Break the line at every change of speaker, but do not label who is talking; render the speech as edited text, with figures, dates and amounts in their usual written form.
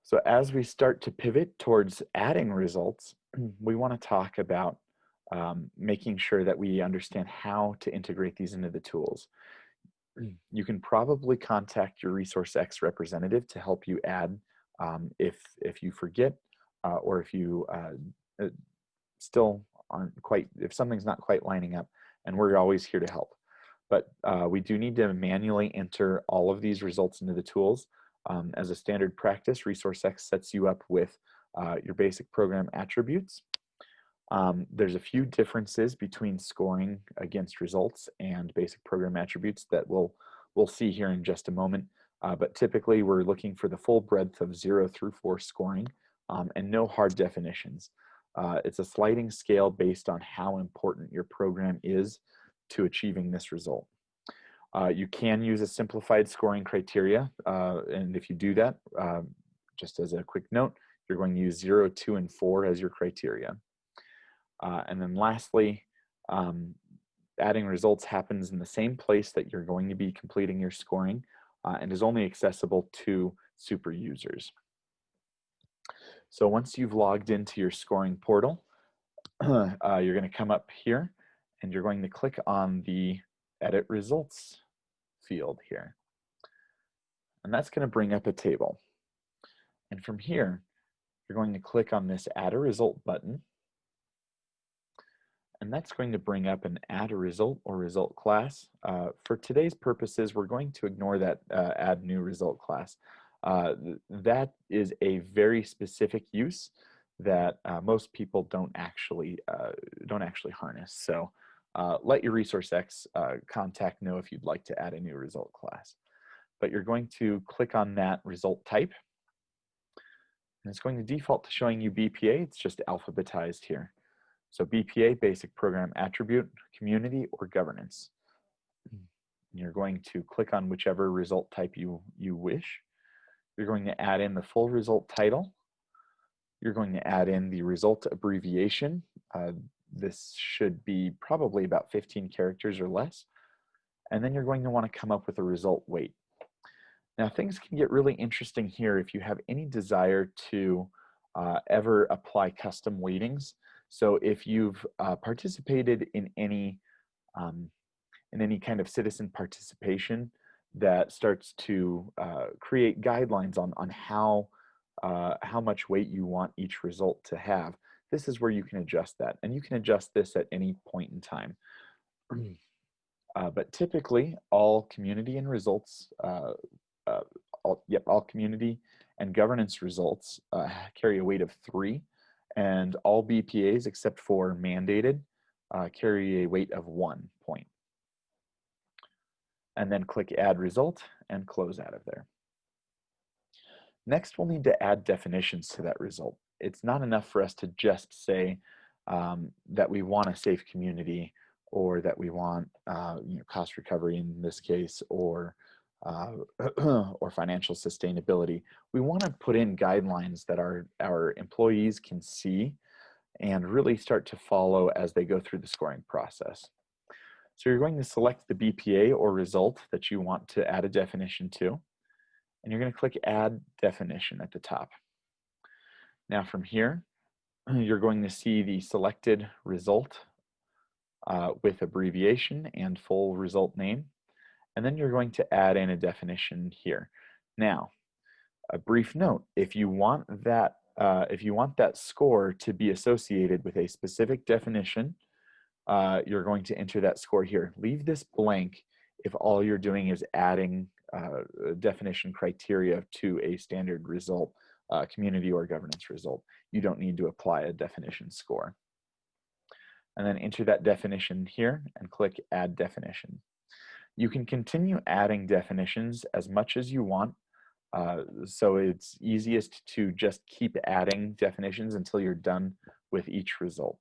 So as we start to pivot towards adding results, we want to talk about making sure that we understand how to integrate these into the tools. You can probably contact your Resource X representative to help you add if you forget or if you uh, still aren't quite, if something's not quite lining up, and we're always here to help. But we do need to manually enter all of these results into the tools. As a standard practice, ResourceX sets you up with your basic program attributes. There's a few differences between scoring against results and basic program attributes that we'll see here in just a moment. But typically, we're looking for the full breadth of 0 through 4 scoring and no hard definitions. It's a sliding scale based on how important your program is to achieving this result. You can use a simplified scoring criteria, and if you do that, just as a quick note, you're going to use 0, 2, and 4 as your criteria. And then lastly, adding results happens in the same place that you're going to be completing your scoring and is only accessible to super users. So once you've logged into your scoring portal, you're going to come up here and you're going to click on the Edit Results field here. And that's going to bring up a table. And from here, you're going to click on this Add a Result button. And that's going to bring up an Add a Result or Result class. For today's purposes, we're going to ignore that Add New Result class. That is a very specific use that most people don't actually harness. So let your ResourceX contact know if you'd like to add a new result class. But you're going to click on that result type. And it's going to default to showing you BPA. It's just alphabetized here. So BPA, Basic Program Attribute, Community, or Governance. And you're going to click on whichever result type you wish. You're going to add in the full result title. You're going to add in the result abbreviation. This should be probably about 15 characters or less. And then you're going to want to come up with a result weight. Now things can get really interesting here if you have any desire to ever apply custom weightings. So if you've participated in any kind of citizen participation that starts to create guidelines on how much weight you want each result to have, this is where you can adjust that. And you can adjust this at any point in time. But typically, all community and results, all community and governance results carry a weight of 3, and all BPAs except for mandated carry a weight of 1 point. And then click Add Result and close out of there. Next, we'll need to add definitions to that result. It's not enough for us to just say that we want a safe community, or that we want cost recovery in this case, or financial sustainability. We want to put in guidelines that our employees can see and really start to follow as they go through the scoring process. So you're going to select the BPA or result that you want to add a definition to, and you're going to click Add Definition at the top. Now from here, you're going to see the selected result with abbreviation and full result name, and then you're going to add in a definition here. Now, a brief note: if you want that score to be associated with a specific definition, you're going to enter that score here. Leave this blank if all you're doing is adding definition criteria to a standard result, community or governance result. You don't need to apply a definition score. And then enter that definition here and click Add Definition. You can continue adding definitions as much as you want. So it's easiest to just keep adding definitions until you're done with each result.